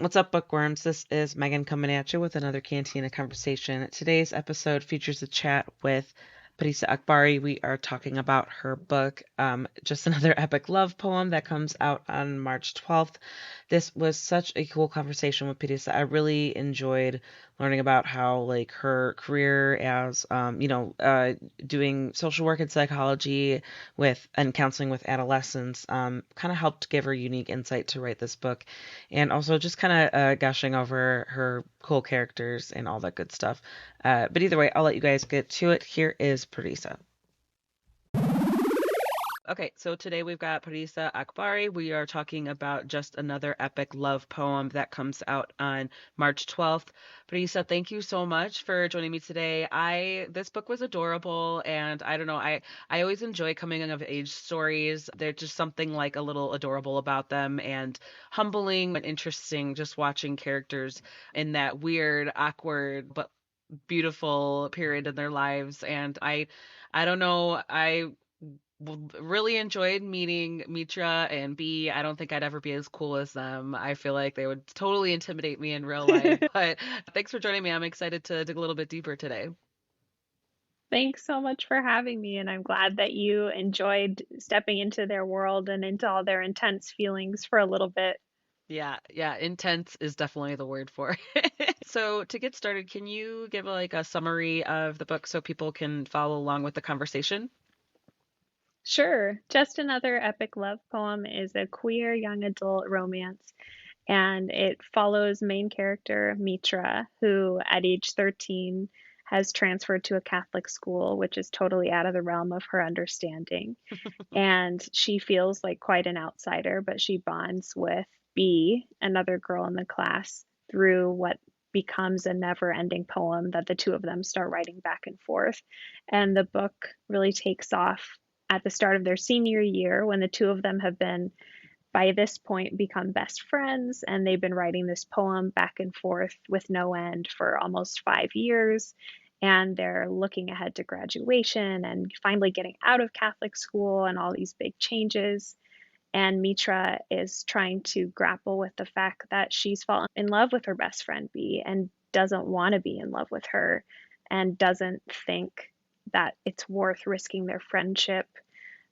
What's up, bookworms? This is Megan coming at you with another Cantina Conversation. Today's episode features a chat with Parisa Akhbari. We are talking about her book, Just Another Epic Love Poem, that comes out on March 12th. This was such a cool conversation with Parisa. I really enjoyed learning about how, like, her career as, doing social work and psychology with and counseling with adolescents, kind of helped give her unique insight to write this book, and also just kind of gushing over her cool characters and all that good stuff. But either way, I'll let you guys get to it. Here is Parisa. Okay, so today we've got Parisa Akhbari. We are talking about Just Another Epic Love Poem that comes out on March 12th. Parisa, thank you so much for joining me today. This book was adorable, and I don't know, I always enjoy coming of age stories. There's just something like a little adorable about them, and humbling and interesting just watching characters in that weird, awkward, but beautiful period in their lives. And I don't know, really enjoyed meeting Mitra and B. I don't think I'd ever be as cool as them. I feel like they would totally intimidate me in real life. But thanks for joining me. I'm excited to dig a little bit deeper today. Thanks so much for having me, and I'm glad that you enjoyed stepping into their world and into all their intense feelings for a little bit. Yeah, yeah, intense is definitely the word for it. So to get started, can you give like a summary of the book so people can follow along with the conversation? Sure, Just Another Epic Love Poem is a queer young adult romance, and it follows main character Mitra, who at age 13 has transferred to a Catholic school, which is totally out of the realm of her understanding. And she feels like quite an outsider, but she bonds with B, another girl in the class, through what becomes a never ending poem that the two of them start writing back and forth. And the book really takes off at the start of their senior year when the two of them have been, by this point, become best friends, and they've been writing this poem back and forth with no end for almost 5 years. And they're looking ahead to graduation and finally getting out of Catholic school and all these big changes. And Mitra is trying to grapple with the fact that she's fallen in love with her best friend B and doesn't want to be in love with her and doesn't think that it's worth risking their friendship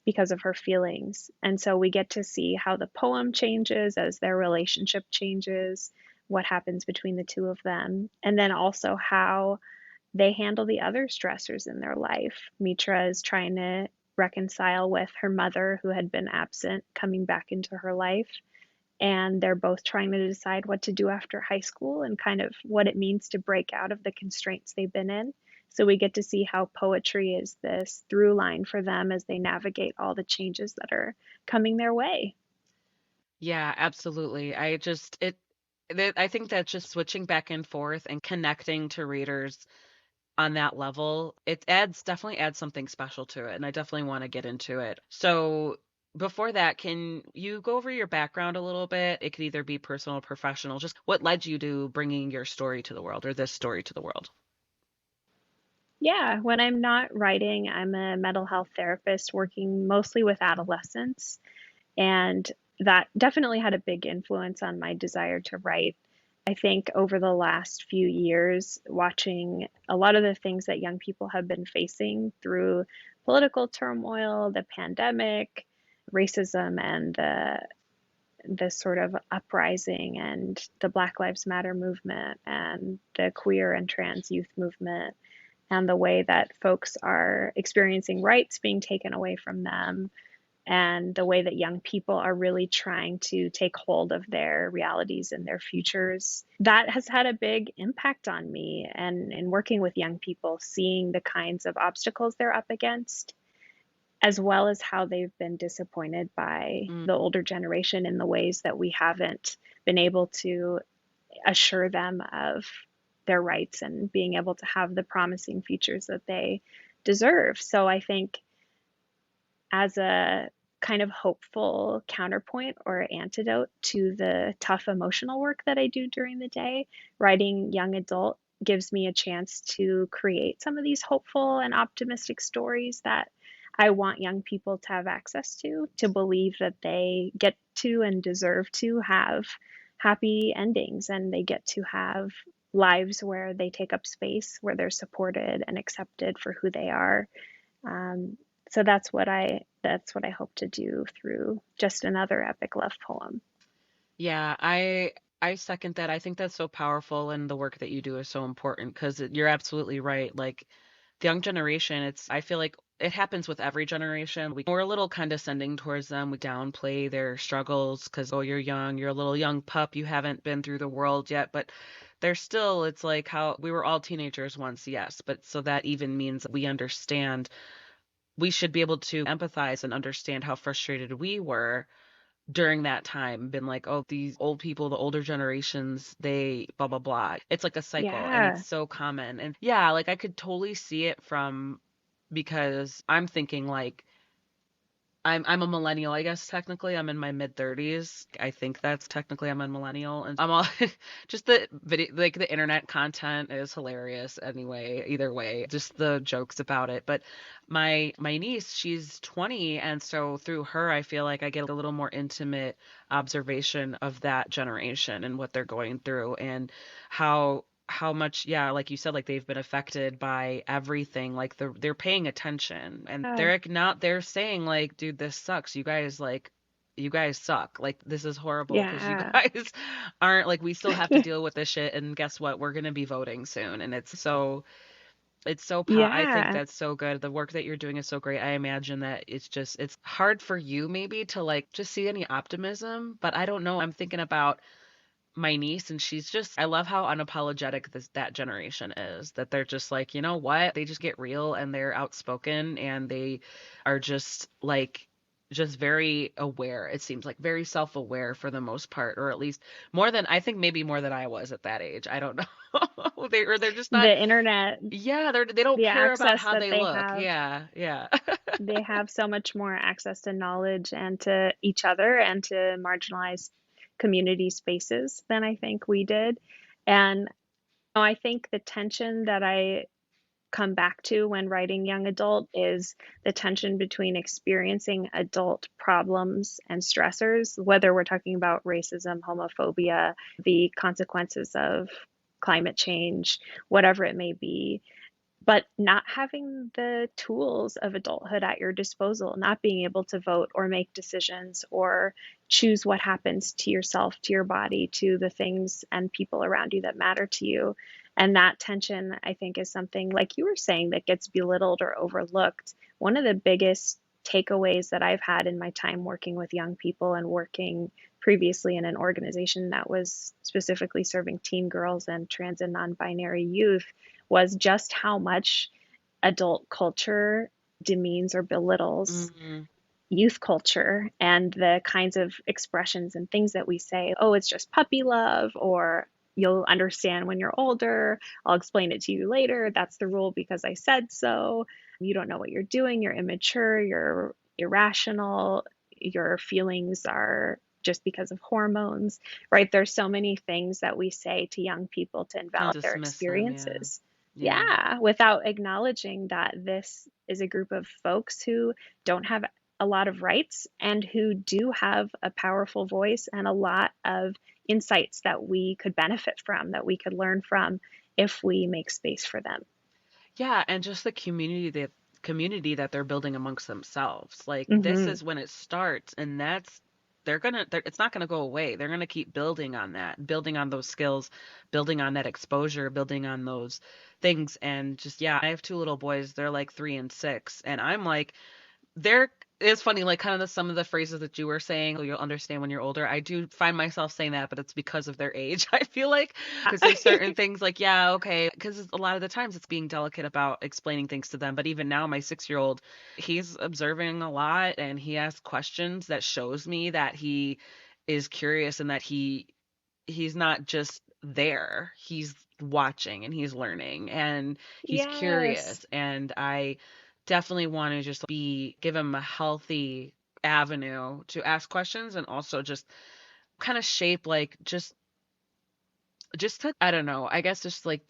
because of her feelings. And so we get to see how the poem changes as their relationship changes, what happens between the two of them, and then also how they handle the other stressors in their life. Mitra is trying to reconcile with her mother, who had been absent, coming back into her life. And they're both trying to decide what to do after high school and kind of what it means to break out of the constraints they've been in. So we get to see how poetry is this through line for them as they navigate all the changes that are coming their way. Yeah, absolutely. I think that just switching back and forth and connecting to readers on that level, it definitely adds something special to it, and I definitely want to get into it. So before that, can you go over your background a little bit? It could either be personal or professional. Just what led you to bringing your story to the world, or this story to the world? Yeah, when I'm not writing, I'm a mental health therapist working mostly with adolescents. And that definitely had a big influence on my desire to write. I think over the last few years, watching a lot of the things that young people have been facing through political turmoil, the pandemic, racism, and the sort of uprising and the Black Lives Matter movement and the queer and trans youth movement and the way that folks are experiencing rights being taken away from them and the way that young people are really trying to take hold of their realities and their futures. That has had a big impact on me. And in working with young people, seeing the kinds of obstacles they're up against, as well as how they've been disappointed by Mm, the older generation in the ways that we haven't been able to assure them of their rights and being able to have the promising futures that they deserve. So I think as a kind of hopeful counterpoint or antidote to the tough emotional work that I do during the day, writing young adult gives me a chance to create some of these hopeful and optimistic stories that I want young people to have access to believe that they get to and deserve to have happy endings and they get to have lives where they take up space, where they're supported and accepted for who they are. Um, so that's what I hope to do through just another epic love poem. Yeah, I second that. I think that's so powerful, and the work that you do is so important because you're absolutely right. Like the young generation, I feel like it happens with every generation. We're a little condescending towards them. We downplay their struggles because, oh, you're young, you're a little young pup, you haven't been through the world yet. But they're still, it's like how we were all teenagers once, yes. But so that even means we understand, we should be able to empathize and understand how frustrated we were during that time, been like, oh, these old people, the older generations, they blah blah blah. It's like a cycle and it's Yeah, so common. And yeah, like I could totally see it from, because I'm thinking like I'm a millennial, I guess technically. I'm in my mid 30s. I think that's technically I'm a millennial, and I'm all just the video, like the internet content is hilarious anyway, either way, just the jokes about it. But my niece, she's 20, and so through her I feel like I get a little more intimate observation of that generation and what they're going through and how much, yeah, like you said, like they've been affected by everything, like they're paying attention and yeah, they're like not, they're saying like, dude, this sucks, you guys, like you guys suck, like this is horrible because you yeah, guys aren't, like we still have to deal with this shit, and guess what, we're gonna be voting soon. And I think yeah. that's so good. The work that you're doing is so great. I imagine that it's hard for you maybe to like just see any optimism, but I don't know, I'm thinking about my niece, and she's just, I love how unapologetic that generation is, that they're just like, you know what, they just get real and they're outspoken and they are just like, just very aware, it seems like very self-aware for the most part, or at least more than, I think maybe more than I was at that age, I don't know. They're just not, The internet, yeah, they don't the care about access how that they they look, have, yeah, yeah. they have so much more access to knowledge and to each other and to marginalized community spaces than I think we did. And I think the tension that I come back to when writing young adult is the tension between experiencing adult problems and stressors, whether we're talking about racism, homophobia, the consequences of climate change, whatever it may be, but not having the tools of adulthood at your disposal, not being able to vote or make decisions or choose what happens to yourself, to your body, to the things and people around you that matter to you. And that tension, I think, is something, like you were saying, that gets belittled or overlooked. One of the biggest takeaways that I've had in my time working with young people and working previously in an organization that was specifically serving teen girls and trans and non binary youth was just how much adult culture demeans or belittles Mm, youth culture and the kinds of expressions and things that we say. Oh, it's just puppy love, or you'll understand when you're older. I'll explain it to you later. That's the rule because I said so. You don't know what you're doing. You're immature. You're irrational. Your feelings are just because of hormones, right? There's so many things that we say to young people to and invalidate their dismiss them, yeah, experiences. yeah. Yeah, without acknowledging that this is a group of folks who don't have a lot of rights and who do have a powerful voice and a lot of insights that we could benefit from, that we could learn from if we make space for them. Yeah, and just the community that they're building amongst themselves. Like this Hmm. is when it starts, and it's not gonna go away. They're gonna keep building on that, building on those skills, building on that exposure, building on those things. And just, yeah, I have two little boys. They're like 3 and 6, and I'm like, there is funny, like kind of some of the phrases that you were saying, "Oh, you'll understand when you're older." I do find myself saying that, but it's because of their age. I feel like, because there's certain things like, yeah, okay, because a lot of the times it's being delicate about explaining things to them. But even now, my 6-year-old, he's observing a lot and he asks questions that shows me that he is curious and that he's not just there. He's watching and he's learning and he's Yes. curious. And I definitely want to just give him a healthy avenue to ask questions, and also just kind of shape, like just to, I don't know, I guess just like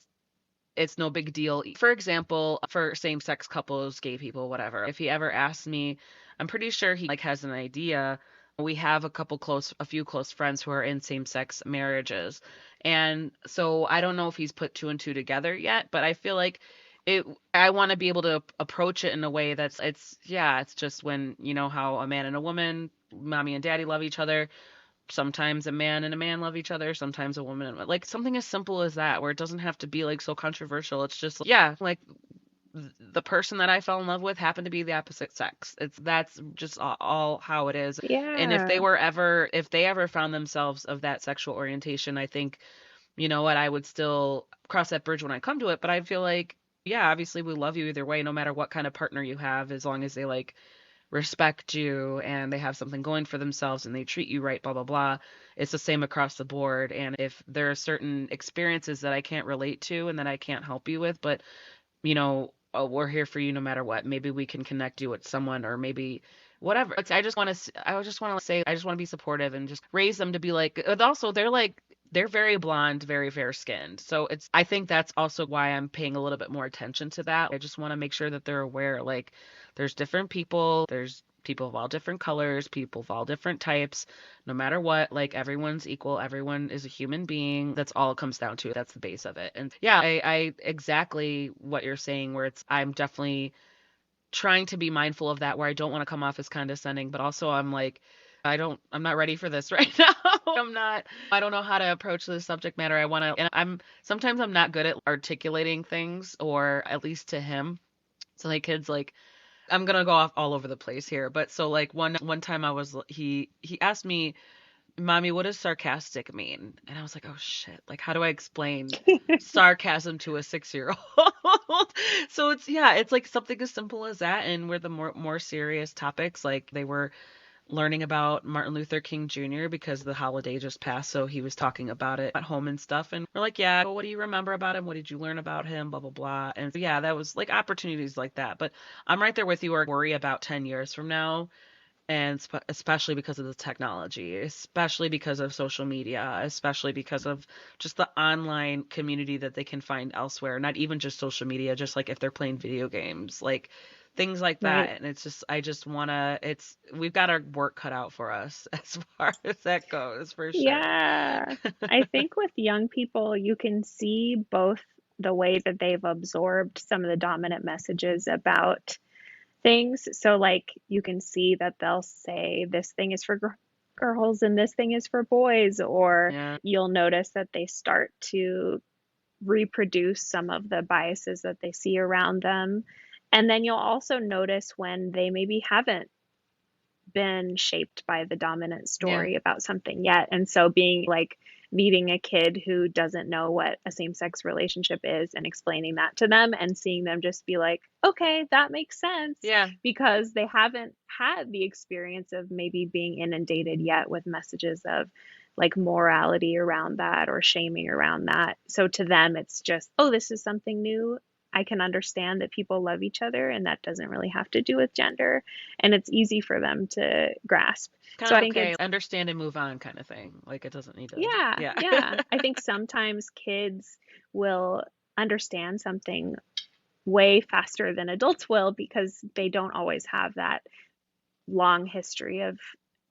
it's no big deal. For example, for same-sex couples, gay people, whatever. If he ever asks me, I'm pretty sure he like has an idea we have a few close friends who are in same-sex marriages. And so I don't know if he's put two and two together yet, but I feel like it I want to be able to approach it in a way that's it's just when you know how a man and a woman, mommy and daddy love each other. Sometimes a man and a man love each other, sometimes a woman and like something as simple as that where it doesn't have to be like so controversial. It's just yeah, like the person that I fell in love with happened to be the opposite sex. That's just all how it is. And Yeah. if they ever found themselves of that sexual orientation, I think, you know what, I would still cross that bridge when I come to it. But I feel like, yeah, obviously we love you either way, no matter what kind of partner you have, as long as they like respect you and they have something going for themselves and they treat you right, blah, blah, blah. It's the same across the board. And if there are certain experiences that I can't relate to and that I can't help you with, but you know, oh, we're here for you no matter what. Maybe we can connect you with someone or maybe whatever. I just want to say, I just want to be supportive and just raise them to be like, also, they're very blonde, very fair skinned. So I think that's also why I'm paying a little bit more attention to that. I just want to make sure that they're aware, like, there's different people, there's people of all different colors, people of all different types, no matter what, like everyone's equal, everyone is a human being. That's all it comes down to. That's the base of it. And yeah, I exactly what you're saying, where I'm definitely trying to be mindful of that, where I don't want to come off as condescending, but also I'm like, I'm not ready for this right now. I don't know how to approach this subject matter. And sometimes I'm not good at articulating things, or at least to him. So like kids, like, I'm gonna go off all over the place here, but so like one time he asked me, "Mommy, what does sarcastic mean?" And I was like, "Oh shit! Like, how do I explain sarcasm to a 6-year old?" So it's like something as simple as that, and where the more serious topics, like they were learning about Martin Luther King Jr. because the holiday just passed, so he was talking about it at home and stuff. And we're like, yeah, well, what do you remember about him? What did you learn about him? Blah, blah, blah. And so, yeah, that was like opportunities like that. But I'm right there with you, or worry about 10 years from now. And especially because of the technology, especially because of social media, especially because of just the online community that they can find elsewhere, not even just social media, just like if they're playing video games, like things like Right. that. And I just want to, we've got our work cut out for us as far as that goes, for sure. Yeah. I think with young people, you can see both the way that they've absorbed some of the dominant messages about things. So, like, you can see that they'll say this thing is for girls and this thing is for boys, or Yeah. you'll notice that they start to reproduce some of the biases that they see around them. And then you'll also notice when they maybe haven't been shaped by the dominant Yeah. story about something yet. And so being like meeting a kid who doesn't know what a same sex relationship is and explaining that to them and seeing them just be like, okay, that makes sense, Yeah. because they haven't had the experience of maybe being inundated yet with messages of like morality around that or shaming around that. So to them, it's just, oh, this is something new. I can understand that people love each other and that doesn't really have to do with gender, and it's easy for them to grasp. Kind So I of think okay, it's, understand and move on kind of thing. Like it doesn't need to, yeah, yeah. yeah. I think sometimes kids will understand something way faster than adults will because they don't always have that long history of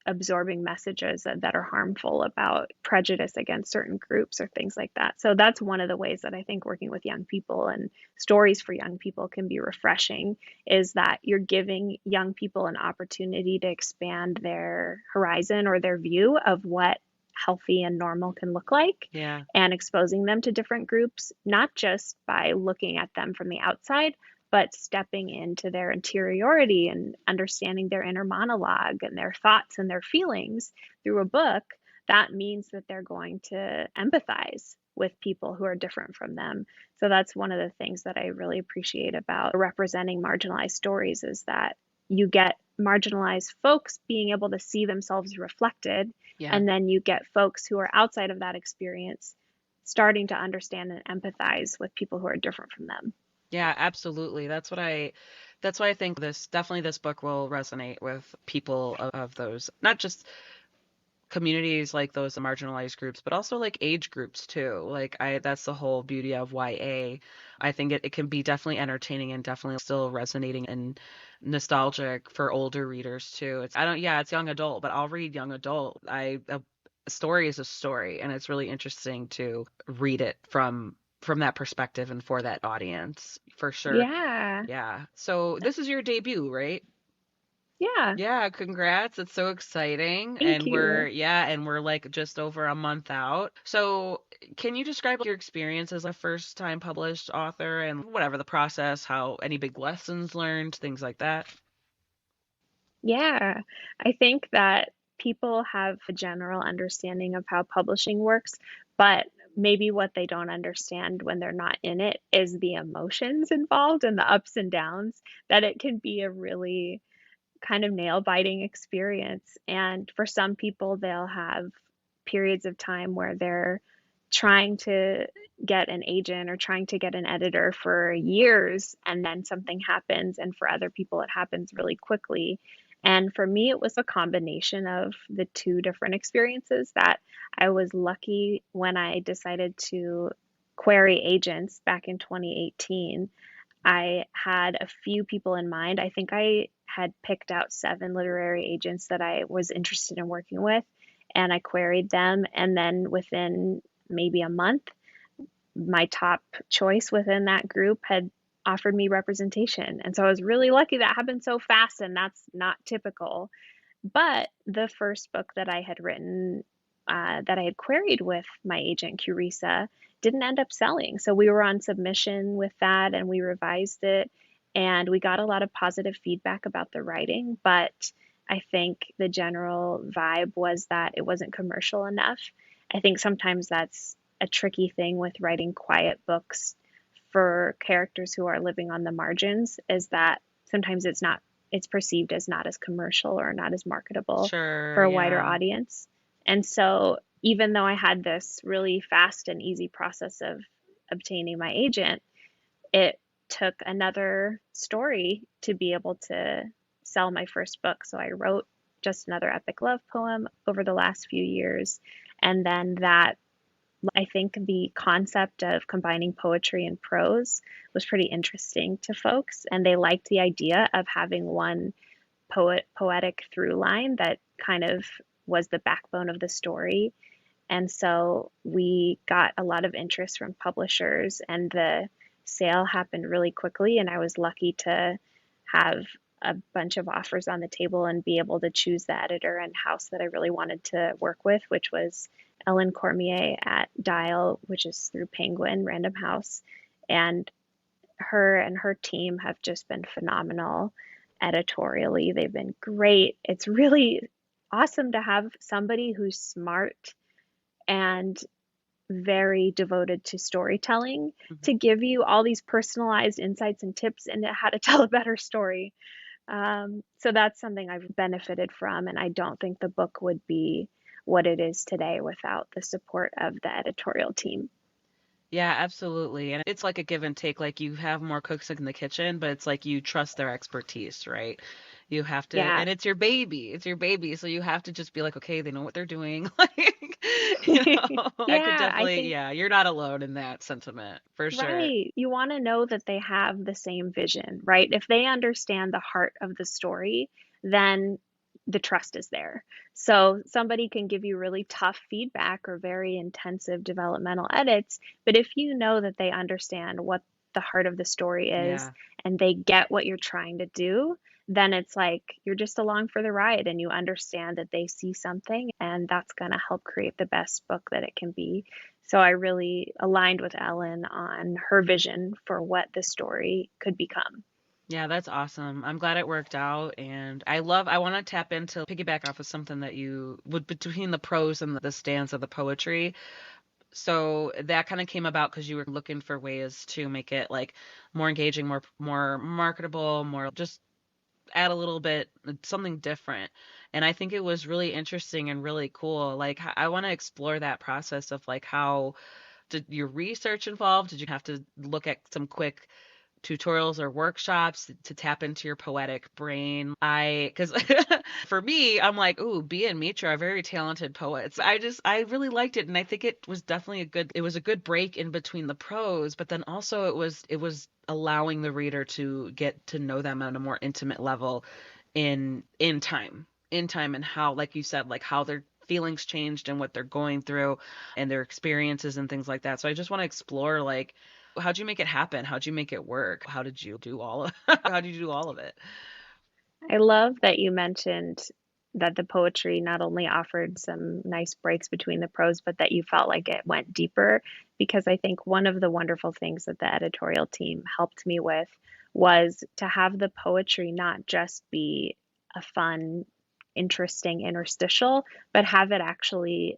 absorbing messages that are harmful about prejudice against certain groups or things like that. So that's one of the ways that I think working with young people and stories for young people can be refreshing, is that you're giving young people an opportunity to expand their horizon or their view of what healthy and normal can look like, Yeah. and exposing them to different groups, not just by looking at them from the outside, but stepping into their interiority and understanding their inner monologue and their thoughts and their feelings through a book. That means that they're going to empathize with people who are different from them. So that's one of the things that I really appreciate about representing marginalized stories, is that you get marginalized folks being able to see themselves reflected, Yeah. and then you get folks who are outside of that experience starting to understand and empathize with people who are different from them. Yeah, absolutely. That's why I think this book will resonate with people of those, not just communities like those marginalized groups, but also like age groups too. Like that's the whole beauty of YA. I think it can be definitely entertaining and definitely still resonating and nostalgic for older readers too. It's I don't yeah, it's young adult, but I'll read young adult. A story is a story, and it's really interesting to read it from that perspective and for that audience for sure. Yeah. Yeah. So this is your debut, right? Yeah. Yeah, congrats. It's so exciting. Thank And you. we're like just over a month out. So, can you describe your experience as a first time published author and whatever the process, how any big lessons learned, things like that? Yeah. I think that people have a general understanding of how publishing works, but maybe what they don't understand when they're not in it is the emotions involved and the ups and downs, that it can be a really kind of nail biting experience. And for some people, they'll have periods of time where they're trying to get an agent or trying to get an editor for years, and then something happens. And for other people, it happens really quickly. And for me, it was a combination of the two different experiences that I was lucky when I decided to query agents back in 2018. I had a few people in mind. I think I had picked out 7 literary agents that I was interested in working with, and I queried them. And then within maybe a month, my top choice within that group had offered me representation. And so I was really lucky that happened so fast, and that's not typical. But the first book that I had written, that I had queried with my agent, Curisa, didn't end up selling. So we were on submission with that and we revised it. And we got a lot of positive feedback about the writing. But I think the general vibe was that it wasn't commercial enough. I think sometimes that's a tricky thing with writing quiet books for characters who are living on the margins, is that sometimes it's perceived as not as commercial or not as marketable Sure, for a wider yeah. audience. And so even though I had this really fast and easy process of obtaining my agent, it took another story to be able to sell my first book. So I wrote just another epic love poem over the last few years. And then that, I think the concept of combining poetry and prose was pretty interesting to folks, and they liked the idea of having one poetic through line that kind of was the backbone of the story. And so we got a lot of interest from publishers, and the sale happened really quickly. And I was lucky to have a bunch of offers on the table and be able to choose the editor and house that I really wanted to work with, which was Ellen Cormier at Dial, which is through Penguin Random House. And her team have just been phenomenal editorially. They've been great. It's really awesome to have somebody who's smart and very devoted to storytelling Mhm. to give you all these personalized insights and tips into how to tell a better story. So that's something I've benefited from, and I don't think the book would be what it is today without the support of the editorial team. Yeah, absolutely. And it's like a give and take. Like you have more cooks in the kitchen, but it's like you trust their expertise, right? You have to, Yeah. and it's your baby. It's your baby. So you have to just be like, okay, they know what they're doing. Like, I could Yeah, I definitely, think yeah, you're not alone in that sentiment for sure. right. You want to know that they have the same vision, right? If they understand the heart of the story, then the trust is there. So somebody can give you really tough feedback or very intensive developmental edits, but if you know that they understand what the heart of the story is Yeah. and they get what you're trying to do, then it's like you're just along for the ride and you understand that they see something and that's going to help create the best book that it can be. So I really aligned with Ellen on her vision for what the story could become. Yeah, that's awesome. I'm glad it worked out. And I want to tap into, piggyback off of something that you would between the prose and the stanza, the poetry. So that kind of came about because you were looking for ways to make it like more engaging, more marketable, more just add a little bit something different. And I think it was really interesting and really cool. Like I want to explore that process of like how did your research involve? Did you have to look at some quick tutorials or workshops to tap into your poetic brain. Because for me, I'm like, ooh, Bea and Mitra are very talented poets. I really liked it. And I think it was a good break in between the prose, but then also it was allowing the reader to get to know them on a more intimate level in time and how, like you said, like how their feelings changed and what they're going through and their experiences and things like that. So I just want to explore like how'd you make it happen? How'd you make it work? How did you do all of how did you do all of it? I love that you mentioned that the poetry not only offered some nice breaks between the prose, but that you felt like it went deeper. Because I think one of the wonderful things that the editorial team helped me with was to have the poetry not just be a fun, interesting interstitial, but have it actually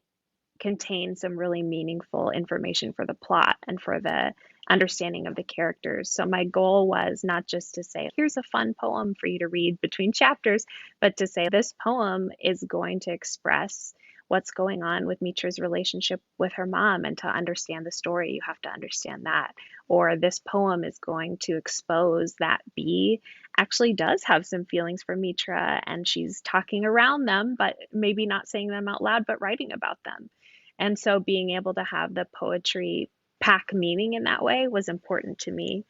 contain some really meaningful information for the plot and for the understanding of the characters. So my goal was not just to say, here's a fun poem for you to read between chapters, but to say this poem is going to express what's going on with Mitra's relationship with her mom. And to understand the story, you have to understand that. Or this poem is going to expose that Bea actually does have some feelings for Mitra and she's talking around them, but maybe not saying them out loud, but writing about them. And so being able to have the poetry pack meaning in that way was important to me.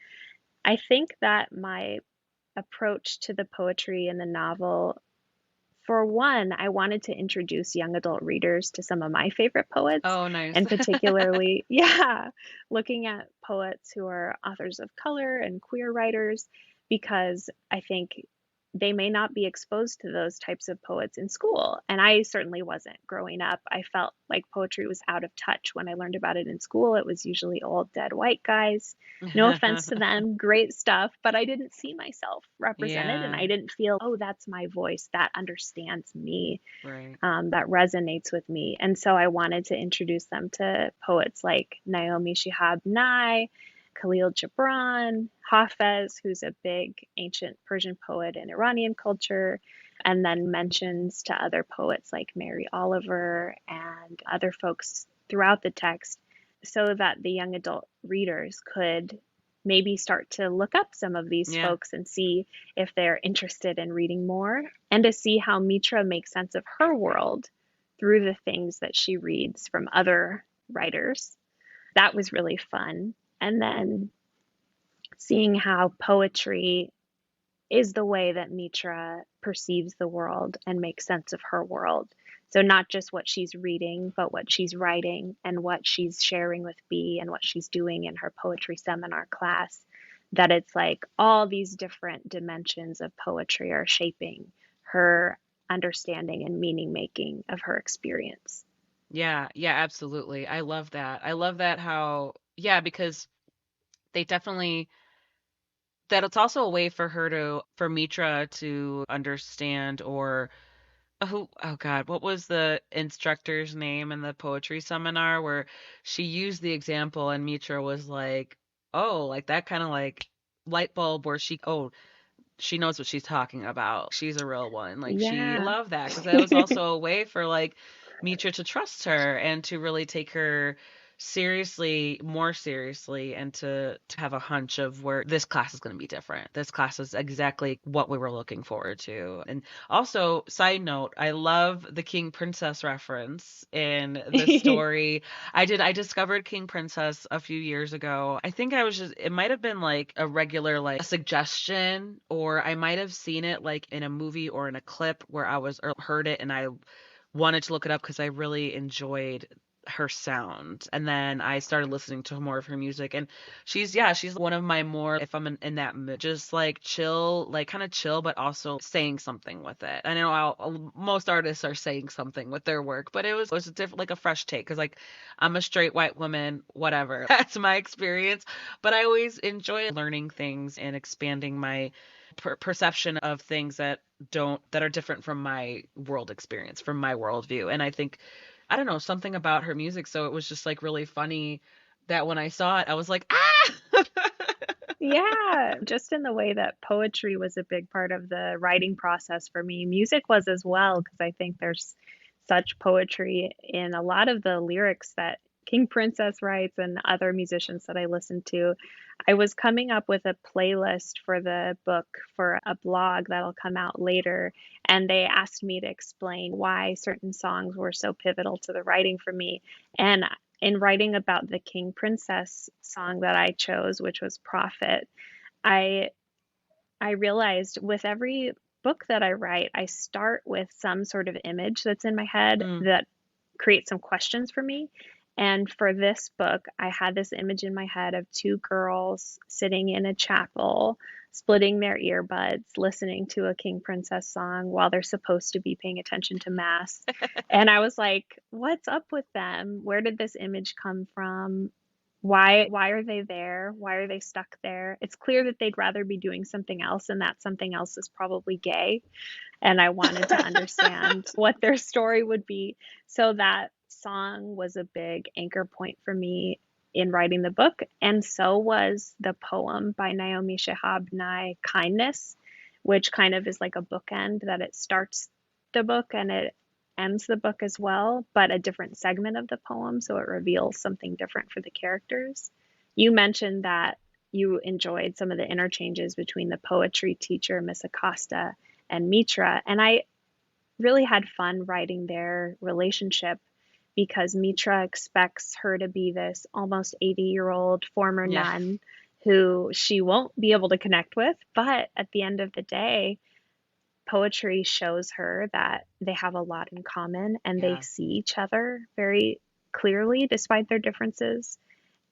I think that my approach to the poetry in the novel, for one, I wanted to introduce young adult readers to some of my favorite poets, Oh, nice. and particularly, yeah, looking at poets who are authors of color and queer writers, because I think they may not be exposed to those types of poets in school. And I certainly wasn't growing up. I felt like poetry was out of touch when I learned about it in school. It was usually old, dead white guys. No offense to them, great stuff, but I didn't see myself represented and Yeah, I didn't feel, oh, that's my voice, that understands me, right. that resonates with me. And so I wanted to introduce them to poets like Naomi Shihab Nye, Khalil Gibran, Hafez, who's a big ancient Persian poet in Iranian culture, and then mentions to other poets like Mary Oliver and other folks throughout the text so that the young adult readers could maybe start to look up some of these Yeah. folks and see if they're interested in reading more and to see how Mitra makes sense of her world through the things that she reads from other writers. That was really fun. And then seeing how poetry is the way that Mitra perceives the world and makes sense of her world. So, not just what she's reading, but what she's writing and what she's sharing with Bea and what she's doing in her poetry seminar class. That it's like all these different dimensions of poetry are shaping her understanding and meaning making of her experience. Yeah, yeah, absolutely. I love that. I love that how, yeah, because they definitely that it's also a way for her to for Mitra to understand or oh God, what was the instructor's name in the poetry seminar where she used the example and Mitra was like, "Oh, like that kind of like light bulb where she knows what she's talking about. She's a real one." Like she Yeah. loved that because that was also a way for like Mitra to trust her and to really take her seriously, more seriously, and to have a hunch of where this class is going to be different. This class is exactly what we were looking forward to. And also, side note, I love the King Princess reference in the story. I discovered King Princess a few years ago. I think I was just it might have been like a regular like a suggestion or I might have seen it like in a movie or in a clip where I was or heard it and I wanted to look it up because I really enjoyed her sound. And then I started listening to more of her music and she's one of my more if I'm in that mood, just like chill, like kind of chill but also saying something with it. I know most artists are saying something with their work, but it was a different like a fresh take cuz like I'm a straight white woman, whatever. That's my experience, but I always enjoy learning things and expanding my perception of things that are different from my world experience, from my worldview. And I think I don't know something about her music, so it was just like really funny that when I saw it, I was like, ah. Yeah, just in the way that poetry was a big part of the writing process for me, music was as well, because I think there's such poetry in a lot of the lyrics that King Princess writes and other musicians that I listen to, I was coming up with a playlist for the book for a blog that'll come out later. And they asked me to explain why certain songs were so pivotal to the writing for me. And in writing about the King Princess song that I chose, which was Prophet, I I realized with every book that I write, I start with some sort of image that's in my head Mm. that creates some questions for me. And for this book, I had this image in my head of two girls sitting in a chapel, splitting their earbuds, listening to a King Princess song while they're supposed to be paying attention to Mass. And I was like, what's up with them? Where did this image come from? Why are they there? Why are they stuck there? It's clear that they'd rather be doing something else, and that something else is probably gay. And I wanted to understand what their story would be. So that song was a big anchor point for me in writing the book. And so was the poem by Naomi Shihab Nye, Kindness, which kind of is like a bookend that it starts the book and it ends the book as well, but a different segment of the poem. So it reveals something different for the characters. You mentioned that you enjoyed some of the interchanges between the poetry teacher, Miss Acosta, and Mitra. And I really had fun writing their relationship because Mitra expects her to be this almost 80-year-old former Yeah. nun who she won't be able to connect with. But at the end of the day, poetry shows her that they have a lot in common and they Yeah. see each other very clearly despite their differences.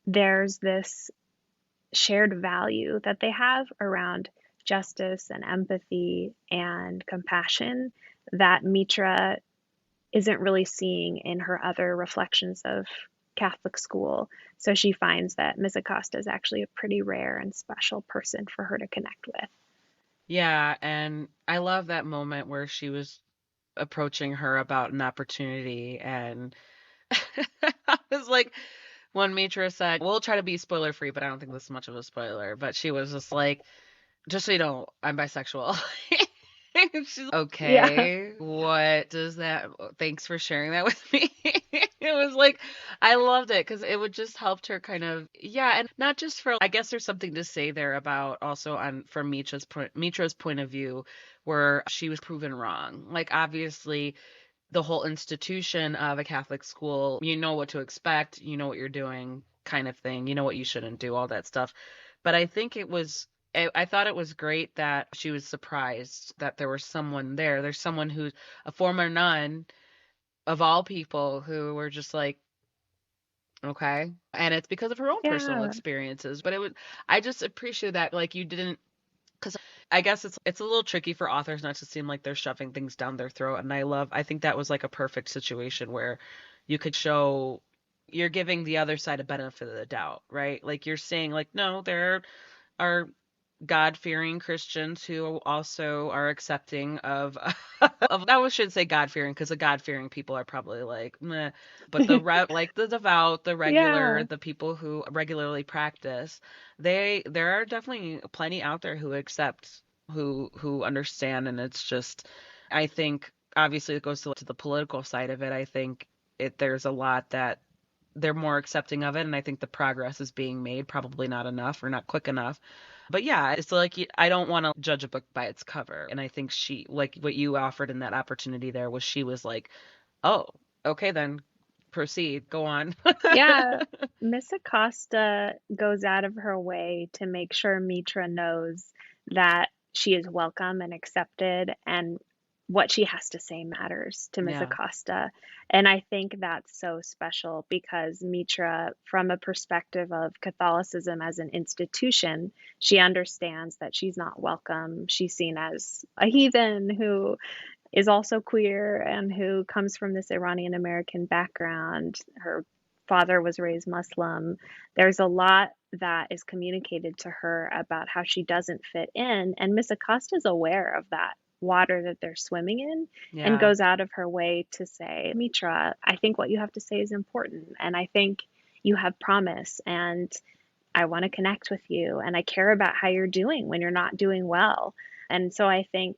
There's this shared value that they have around justice and empathy and compassion that Mitra isn't really seeing in her other reflections of Catholic school. So she finds that Miss Acosta is actually a pretty rare and special person for her to connect with. Yeah, and I love that moment where she was approaching her about an opportunity and I was like when Mitra said, "We'll try to be spoiler free, but I don't think this is much of a spoiler." But she was just like, "Just so you know, I'm bisexual." And she's Yeah. okay. What does that? Thanks for sharing that with me. It was like I loved it because it would just helped her kind of yeah, and not just for I guess there's something to say there about also on from Mitra's point of view where she was proven wrong. Like obviously the whole institution of a Catholic school, you know what to expect, you know what you're doing, kind of thing, you know what you shouldn't do, all that stuff. But I think I thought it was great that she was surprised that there was someone there. There's someone who's a former nun of all people who were just like, okay. And it's because of her own personal Yeah. experiences. But I just appreciate that, like, you didn't because I guess it's a little tricky for authors not to seem like they're shoving things down their throat. And I think that was like a perfect situation where you could show you're giving the other side a benefit of the doubt, right? Like you're saying like, no, there are God-fearing Christians who also are accepting of I should say God-fearing because the God-fearing people are probably like meh, but like the devout, the regular, Yeah. the people who regularly practice, there are definitely plenty out there who accept, who understand, and it's just I think obviously it goes to the political side of it. I think there's a lot that they're more accepting of it, and I think the progress is being made, probably not enough or not quick enough. But yeah, it's like I don't want to judge a book by its cover, and I think she like what you offered in that opportunity there was she was like, "Oh, okay then, proceed, go on." Yeah. Miss Acosta goes out of her way to make sure Mitra knows that she is welcome and accepted and what she has to say matters to Miss Yeah. Acosta. And I think that's so special because Mitra, from a perspective of Catholicism as an institution, she understands that she's not welcome. She's seen as a heathen who is also queer and who comes from this Iranian American background. Her father was raised Muslim. There's a lot that is communicated to her about how she doesn't fit in, and Miss Acosta is aware of that water that they're swimming in and Yeah. goes out of her way to say, Mitra, I think what you have to say is important, and I think you have promise, and I want to connect with you, and I care about how you're doing when you're not doing well. And so I think,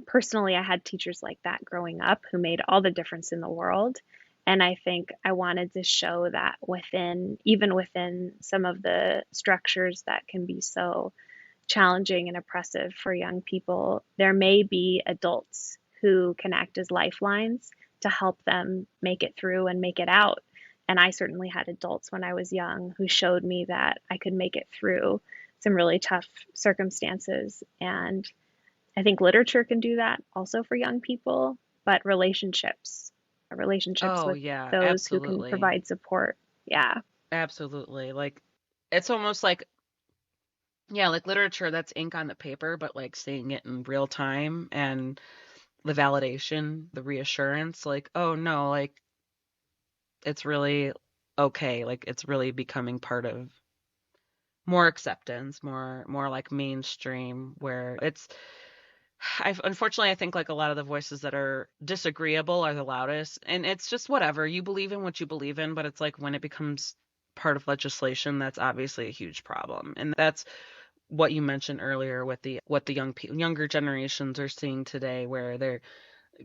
personally, I had teachers like that growing up who made all the difference in the world. And I think I wanted to show that within, even within some of the structures that can be so challenging and oppressive for young people, there may be adults who can act as lifelines to help them make it through and make it out. And I certainly had adults when I was young who showed me that I could make it through some really tough circumstances. And I think literature can do that also for young people, but relationships Oh, with yeah, those who can absolutely. provide support. Yeah. Absolutely. Like it's almost like yeah, like literature that's ink on the paper, but like seeing it in real time and the validation, the reassurance, like, oh no, like it's really okay. Like it's really becoming part of more acceptance, more like mainstream where it's I unfortunately I think like a lot of the voices that are disagreeable are the loudest and it's just whatever. You believe in what you believe in, but it's like when it becomes part of legislation, that's obviously a huge problem. And that's what you mentioned earlier with the what the younger generations are seeing today where they're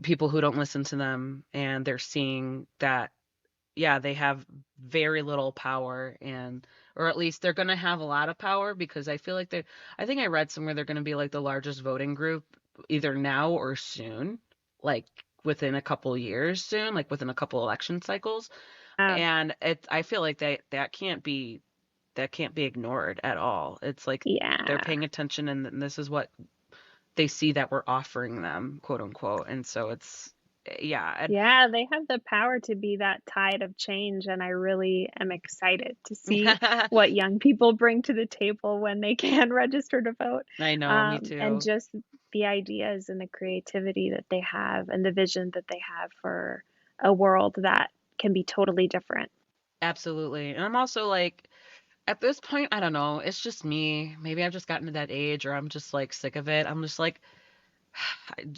people who don't listen to them and they're seeing that yeah, they have very little power and or at least they're going to have a lot of power because I feel like they I think I read somewhere they're going to be like the largest voting group either now or soon, like within a couple years soon, like within a couple election cycles. Uh, And it I feel like that can't be ignored at all. It's like they're yeah. paying attention and this is what they see that we're offering them, quote unquote. And so it's yeah, Yeah, they have the power to be that tide of change, and I really am excited to see and what young people bring to the table when they can register to vote. I know, me And too. just the ideas and the creativity that they have and the vision that they have for a world that can be totally different. Absolutely. And I'm also like, at this point, I don't know. It's just me. Maybe I've just gotten to that age or I'm just like sick of it. I'm just like,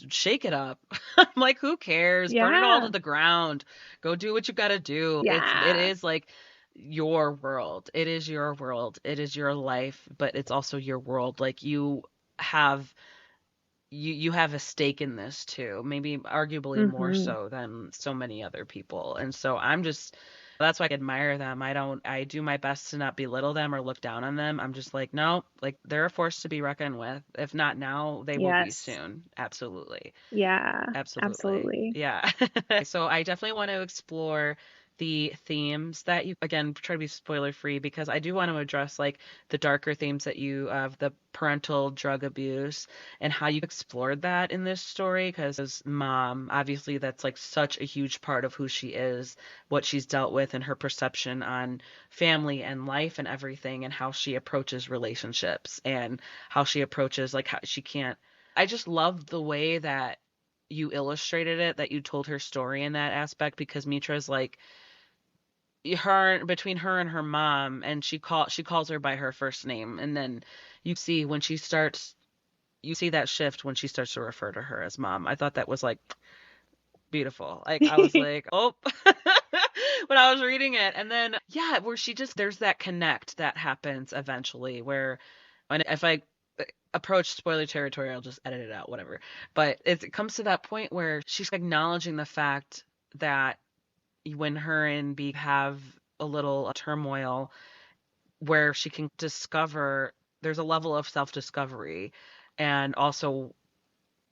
shake it up. I'm like, who cares? Burn it all to Yeah, the ground. Go do what you got to do. It yeah. is like your world. It is your world. It is your life, but it's also your world. Like have you have a stake in this too, maybe arguably more Hmm. so than so many other people. And so I'm just that's why I admire them. I do my best to not belittle them or look down on them. I'm just like, no, like they're a force to be reckoned with. If not now, they will be Yes. soon. Absolutely. Yeah, Absolutely. absolutely. Yeah. So I definitely want to explore the themes that you again try to be spoiler free because I do want to address like the darker themes that you of the parental drug abuse and how you explored that in this story because mom obviously that's like such a huge part of who she is, what she's dealt with and her perception on family and life and everything and how she approaches relationships and how she approaches like how she can't I just love the way that you illustrated it, that you told her story in that aspect because Mitra's like her between her and her mom and she calls her by her first name and then you see when she starts you see that shift when she starts to refer to her as mom. I thought that was like beautiful. Like I was like, "Oh." When I was reading it and then yeah, where she just there's that connect that happens eventually where and if I approach spoiler territory, I'll just edit it out, whatever. But it comes to that point where she's acknowledging the fact that when her and B have a little turmoil, where she can discover there's a level of self discovery and also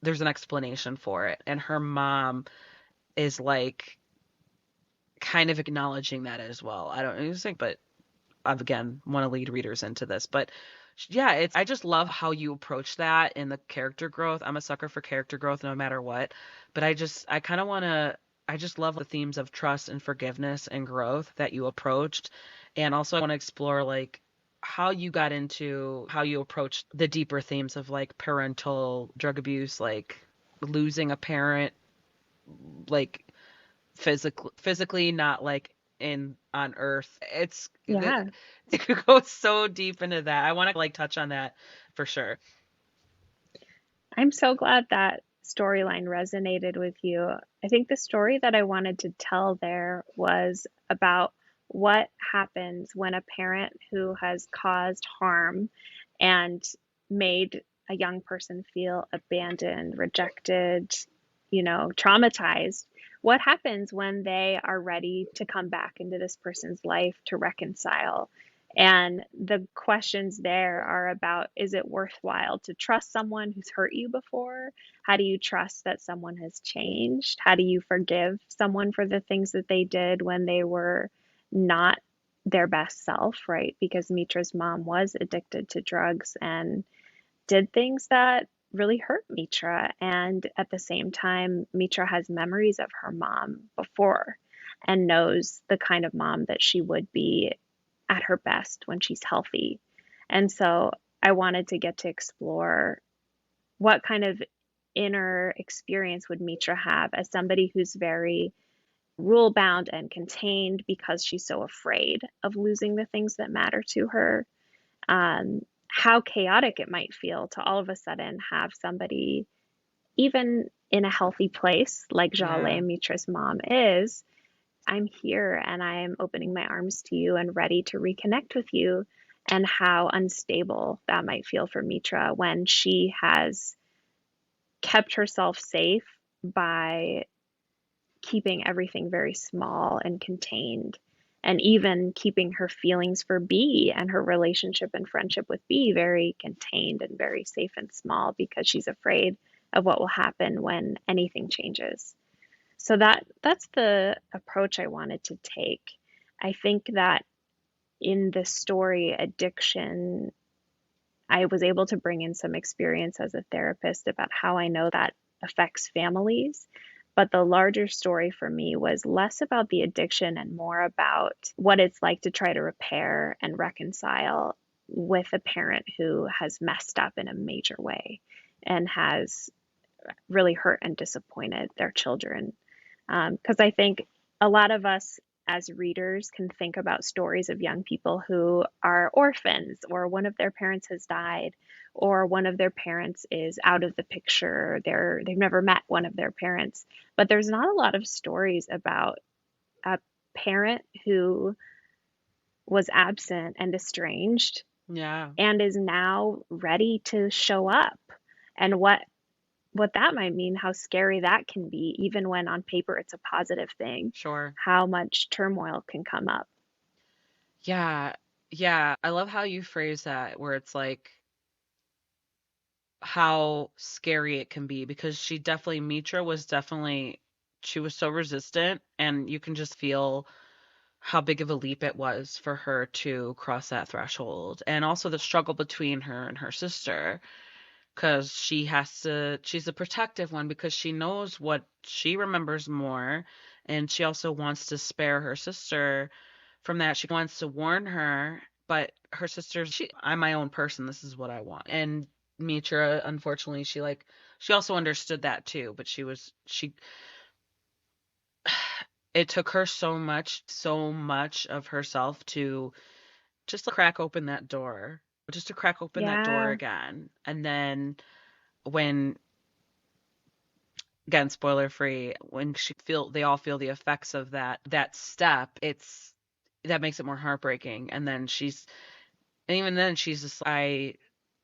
there's an explanation for it. And her mom is like kind of acknowledging that as well. I don't know, think, but again want to lead readers into this but yeah it's I just love how you approach that in the character growth. I'm a sucker for character growth no matter what but I kind of want to I just love the themes of trust and forgiveness and growth that you approached and also I want to explore like how you got into how you approached the deeper themes of like parental drug abuse like losing a parent like physically not like in on earth Yeah. it could go so deep into that. I want to like touch on that for sure. I'm so glad that storyline resonated with you. I think the story that I wanted to tell there was about what happens when a parent who has caused harm and made a young person feel abandoned, rejected, traumatized. what happens when they are ready to come back into this person's life to reconcile? And the questions there are about, is it worthwhile to trust someone who's hurt you before? How do you trust that someone has changed? How do you forgive someone for the things that they did when they were not their best self, right? Because Mitra's mom was addicted to drugs and did things that really hurt Mitra. And at the same time, Mitra has memories of her mom before and knows the kind of mom that she would be at her best when she's healthy. And so I wanted to get to explore what kind of inner experience would Mitra have as somebody who's very rule bound and contained because she's so afraid of losing the things that matter to her. How chaotic it might feel to all of a sudden have somebody, even in a healthy place like Yeah. Jale Mitra's mom is, I'm here and I'm opening my arms to you and ready to reconnect with you, and how unstable that might feel for Mitra when she has kept herself safe by keeping everything very small and contained, and even keeping her feelings for B and her relationship and friendship with B very contained and very safe and small because she's afraid of what will happen when anything changes. So that's the approach I wanted to take. I think that in the story addiction, I was able to bring in some experience as a therapist about how I know that affects families. But the larger story for me was less about the addiction and more about what it's like to try to repair and reconcile with a parent who has messed up in a major way and has really hurt and disappointed their children. Because I think a lot of us as readers can think about stories of young people who are orphans, or one of their parents has died, or one of their parents is out of the picture. They've never met one of their parents. But there's not a lot of stories about a parent who was absent and estranged Yeah. and is now ready to show up, and what that might mean, how scary that can be, even when on paper it's a positive thing, Sure. how much turmoil can come up. Yeah. Yeah. I love how you phrase that, where it's like how scary it can be, because Mitra was definitely, she was so resistant, and you can just feel how big of a leap it was for her to cross that threshold. And also the struggle between her and her sister, because she's a protective one because she knows what she remembers more, and she also wants to spare her sister from that. She wants to warn her, but her sister's, I'm my own person. This is what I want. And Mitra, unfortunately, she also understood that too, but it took her so much of herself to just crack open that door, just to crack open that door Yeah, again. And then when, again, spoiler free, when they all feel the effects of that step, that makes it more heartbreaking. And even then she's just,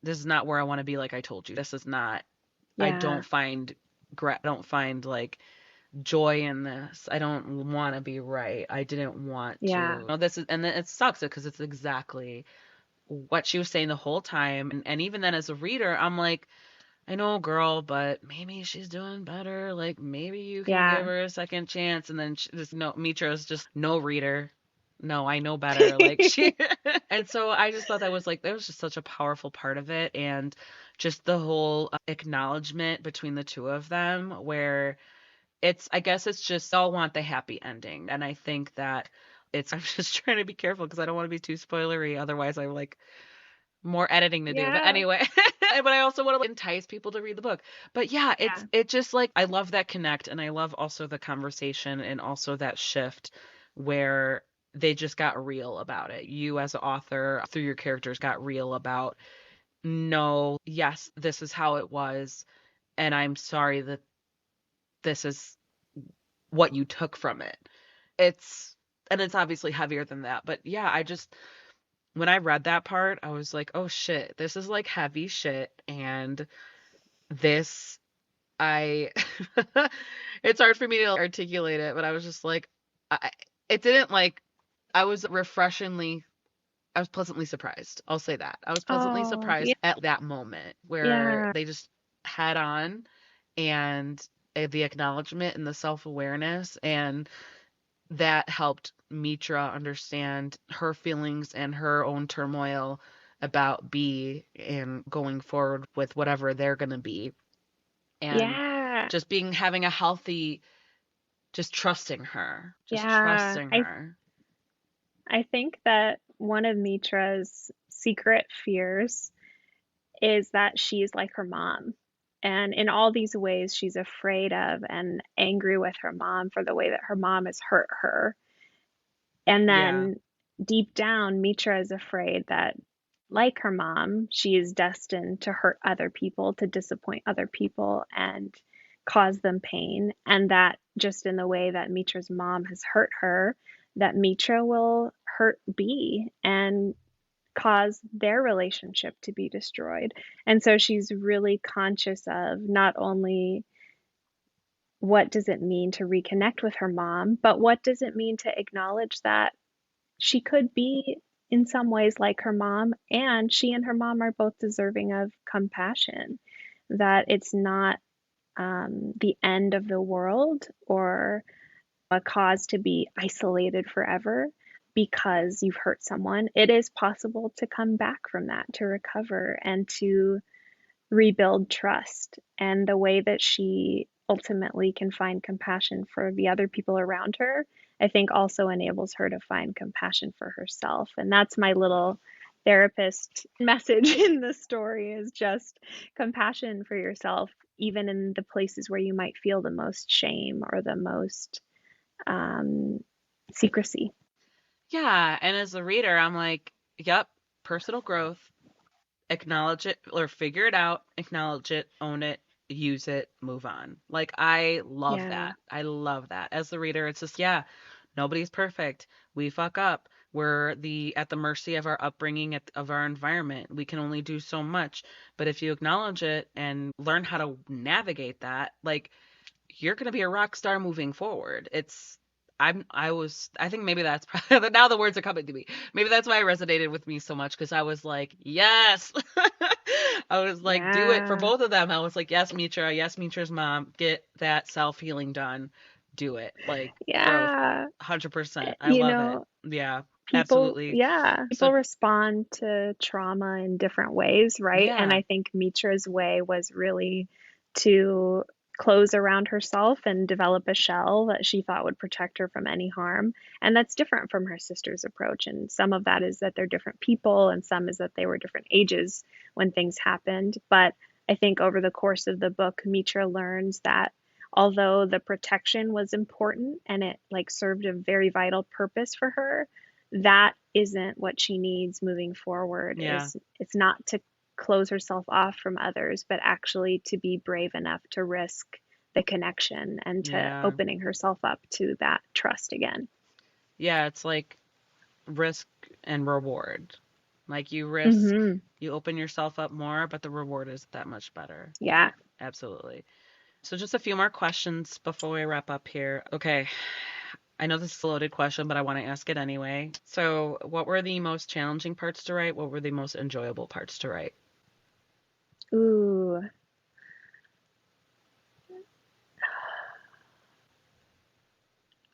this is not where I want to be. Like I told you, this is not, I yeah, don't find like joy in this. I don't want to be right. I didn't want yeah, to. No, this is, and then it sucks because it's exactly what she was saying the whole time. And even then, as a reader, I'm like, I know, girl, but maybe she's doing better. Like, maybe you can give yeah. her a second chance. And then no, Mitra's just no, reader. No, I know better. Like she, and so I just thought that was just such a powerful part of it. And just the whole acknowledgement between the two of them, where I guess it's just all want the happy ending. And I think that I'm just trying to be careful because I don't want to be too spoilery. Otherwise, I like more editing to do. But Yeah, anyway, but I also want to entice people to read the book. But yeah, yeah, it just like, I love that connect, and I love also the conversation, and also that shift where they just got real about it. You as an author, through your characters, got real about, no, yes, this is how it was, and I'm sorry that this is what you took from it. It's and it's obviously heavier than that. But yeah, when I read that part, I was like, oh shit, this is like heavy shit. And this I it's hard for me to articulate it, but I was just like I it didn't like I was refreshingly I was pleasantly surprised. I'll say that. I was pleasantly Oh, surprised yeah, at that moment where yeah, they just had on and the acknowledgement and the self-awareness, and that helped Mitra understand her feelings and her own turmoil about B and going forward with whatever they're going to be. And yeah, just being having a healthy just trusting her. Just yeah. trusting I her. I think that one of Mitra's secret fears is that she's like her mom. And in all these ways, she's afraid of and angry with her mom for the way that her mom has hurt her. And Yeah. then deep down, Mitra is afraid that, like her mom, she is destined to hurt other people, to disappoint other people, and cause them pain. And that just in the way that Mitra's mom has hurt her, that Mitra will hurt B and cause their relationship to be destroyed. And so she's really conscious of not only what does it mean to reconnect with her mom, but what does it mean to acknowledge that she could be in some ways like her mom, and she and her mom are both deserving of compassion, that it's not the end of the world or a cause to be isolated forever because you've hurt someone. It is possible to come back from that, to recover, and to rebuild trust. And the way that she ultimately can find compassion for the other people around her, I think also enables her to find compassion for herself. And that's my little therapist message in the story, is just compassion for yourself, even in the places where you might feel the most shame or the most um, secrecy. Yeah. And as a reader, I'm like, yep, personal growth, acknowledge it or figure it out, acknowledge it, own it, use it, move on. Like, I love Yeah, that. I love that. As the reader, it's just, yeah, nobody's perfect. We fuck up. We're at the mercy of our upbringing, of our environment. We can only do so much. But if you acknowledge it and learn how to navigate that, like, you're going to be a rock star moving forward. I think maybe that's probably, now the words are coming to me. Maybe that's why it resonated with me so much, because I was like, yes. I was like, do it for yeah, both of them. I was like, yes, Mitra, yes, Mitra's mom, get that self healing done. Do it. Like, growth. yeah. 100%. I You love it. know, Yeah, people, absolutely. yeah, So, people respond to trauma in different ways, right? And yeah. I think Mitra's way was really to close around herself and develop a shell that she thought would protect her from any harm. And that's different from her sister's approach. And some of that is that they're different people, and some is that they were different ages when things happened. But I think over the course of the book, Mitra learns that although the protection was important and it like served a very vital purpose for her, that isn't what she needs moving forward. Yeah. Is It's not to close herself off from others, but actually to be brave enough to risk the connection and to Yeah. opening herself up to that trust again. Yeah. It's like risk and reward. Like, you risk, Mhm. you open yourself up more, but the reward is that much better. Yeah. Absolutely. So just a few more questions before we wrap up here. Okay. I know this is a loaded question, but I want to ask it anyway. So, what were the most challenging parts to write? What were the most enjoyable parts to write? Ooh.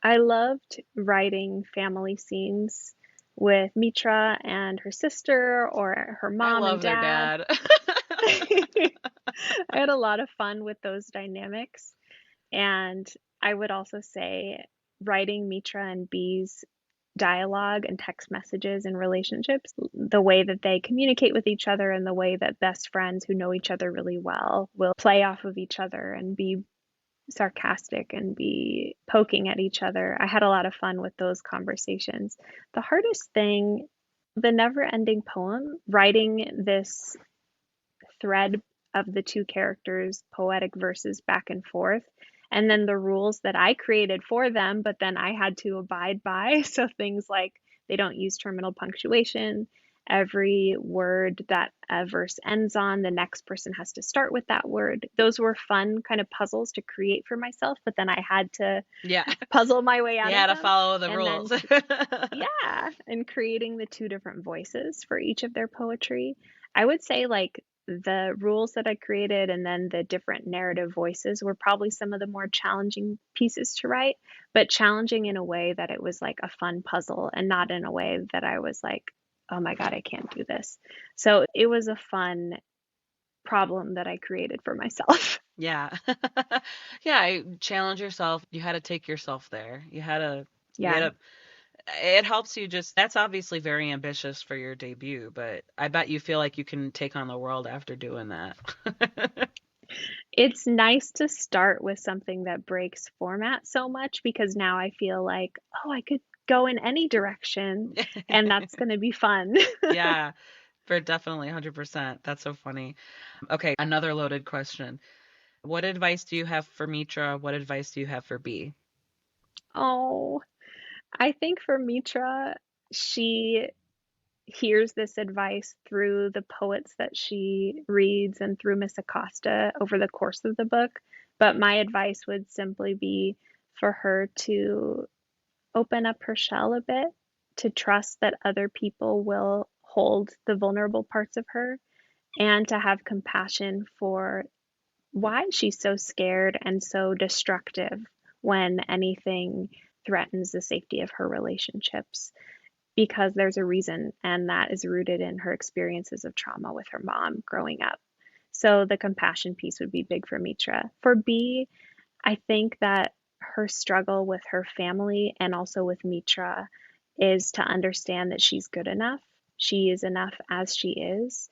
I loved writing family scenes with Mitra and her sister or her I mom and love their dad. dad. I had a lot of fun with those dynamics. And I would also say writing Mitra and B's dialogue and text messages and relationships, the way that they communicate with each other and the way that best friends who know each other really well will play off of each other and be sarcastic and be poking at each other. I had a lot of fun with those conversations. The hardest thing, the never ending poem, writing this thread of the two characters' poetic verses back and forth, and then the rules that I created for them, but then I had to abide by. So things like they don't use terminal punctuation, every word that a verse ends on, the next person has to start with that word. Those were fun kind of puzzles to create for myself, but then I had to Yeah. puzzle my way You out had of to them. follow the And rules. then, yeah, and creating the two different voices for each of their poetry. I would say, like, the rules that I created and then the different narrative voices were probably some of the more challenging pieces to write, but challenging in a way that it was like a fun puzzle and not in a way that I was like, oh my God, I can't do this. So it was a fun problem that I created for myself. Yeah. Yeah, challenge yourself. You had to take yourself there. You had Yeah. to it helps you just that's obviously very ambitious for your debut, but I bet you feel like you can take on the world after doing that. It's nice to start with something that breaks format so much because now I feel like, oh, I could go in any direction and that's going to be fun. Yeah, for definitely 100%. That's so funny. Okay, another loaded question. What advice do you have for Mitra? What advice do you have for B? Oh, I think for Mitra, she hears this advice through the poets that she reads and through Miss Acosta over the course of the book. But my advice would simply be for her to open up her shell a bit, to trust that other people will hold the vulnerable parts of her, and to have compassion for why she's so scared and so destructive when anything threatens the safety of her relationships. Because there's a reason, and that is rooted in her experiences of trauma with her mom growing up. So the compassion piece would be big for Mitra. For B, I think that her struggle with her family and also with Mitra is to understand that she's good enough. She is enough as she is.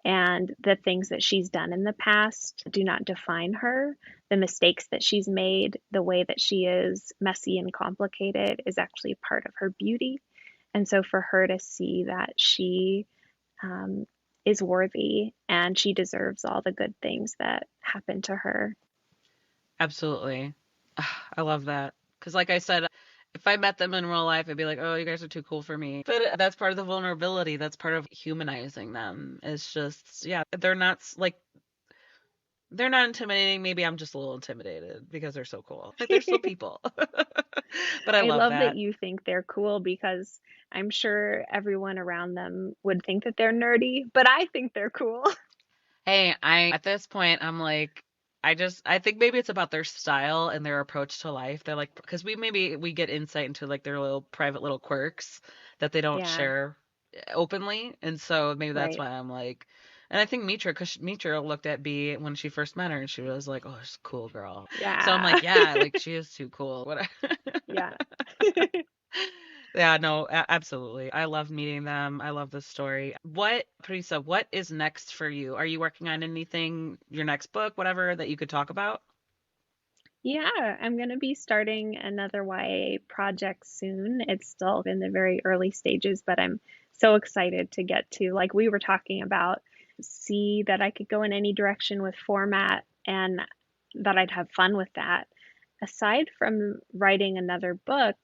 And the things that she's done in the past do not define her. The mistakes that she's made, the way that she is messy and complicated, is actually part of her beauty. And so for her to see that she um, is worthy and she deserves all the good things that happen to her. Absolutely. I love that. Because, like I said, if I met them in real life, I'd be like, oh, you guys are too cool for me. But that's part of the vulnerability. That's part of humanizing them. It's just, yeah, they're not intimidating. Maybe I'm just a little intimidated because they're so cool. Like, they're still people. But I I love love that that. you think they're cool because I'm sure everyone around them would think that they're nerdy, but I think they're cool. Hey, at this point, I'm like, I think maybe it's about their style and their approach to life. They're like, because we get insight into like their little private little quirks that they don't Yeah, share openly. And so maybe that's right. why I'm like, and I think Mitra, because Mitra looked at B when she first met her and she was like, oh, she's a cool girl. So I'm Yeah, like, yeah, like she is too cool. Whatever. yeah. Yeah, no, absolutely. I love meeting them. I love this story. Parisa, what is next for you? Are you working on anything, your next book, whatever, that you could talk about? Yeah, I'm going to be starting another YA project soon. It's still in the very early stages, but I'm so excited to get to, like we were talking about, see that I could go in any direction with format and that I'd have fun with that. Aside from writing another book,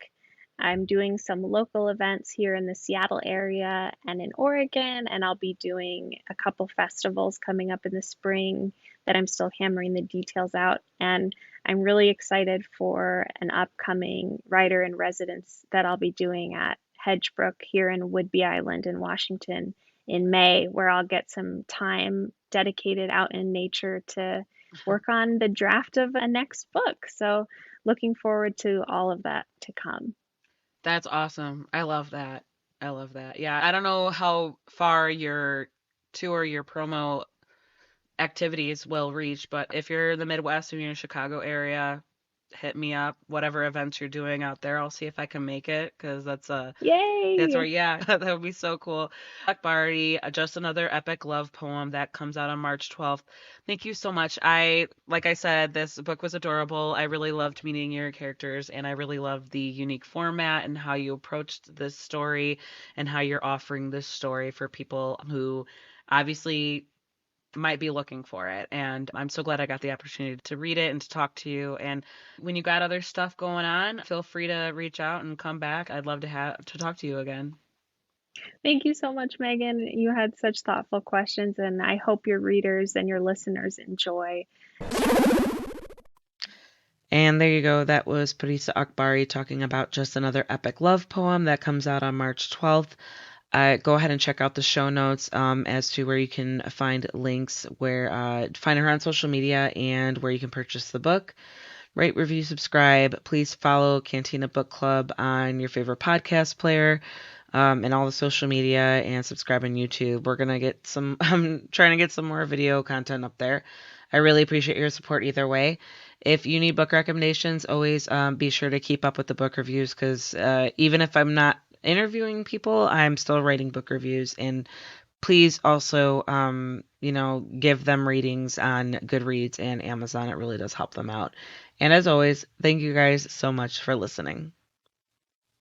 I'm doing some local events here in the Seattle area and in Oregon, and I'll be doing a couple festivals coming up in the spring that I'm still hammering the details out. And I'm really excited for an upcoming writer in residence that I'll be doing at Hedgebrook here in Whidbey Island in Washington in May, where I'll get some time dedicated out in nature to work on the draft of a next book. So, looking forward to all of that to come. That's awesome. I love that. I love that. Yeah, I don't know how far your tour, your promo activities will reach, but if you're in the Midwest and you're in the Chicago area, hit me up. Whatever events you're doing out there, I'll see if I can make it because that's where, Yay! yeah, that would be so cool. Akbari, just another epic love poem that comes out on March 12th. Thank you so much. Like I said, this book was adorable. I really loved meeting your characters, and I really loved the unique format and how you approached this story and how you're offering this story for people who obviously might be looking for it. And I'm so glad I got the opportunity to read it and to talk to you. And when you got other stuff going on, feel free to reach out and come back. I'd love to talk to you again. Thank you so much, Megan. You had such thoughtful questions, and I hope your readers and your listeners enjoy. And there you go. That was Parisa Akhbari talking about just another epic love poem that comes out on March 12th. Go ahead and check out the show notes as to where you can find links, where find her on social media, and where you can purchase the book. Rate, review, subscribe. Please follow Cantina Book Club on your favorite podcast player, and all the social media, and subscribe on YouTube. We're gonna get some. I'm trying to get some more video content up there. I really appreciate your support either way. If you need book recommendations, always be sure to keep up with the book reviews, because even if I'm not interviewing people, I'm still writing book reviews. And please also, give them ratings on Goodreads and Amazon. It really does help them out. And as always, thank you guys so much for listening.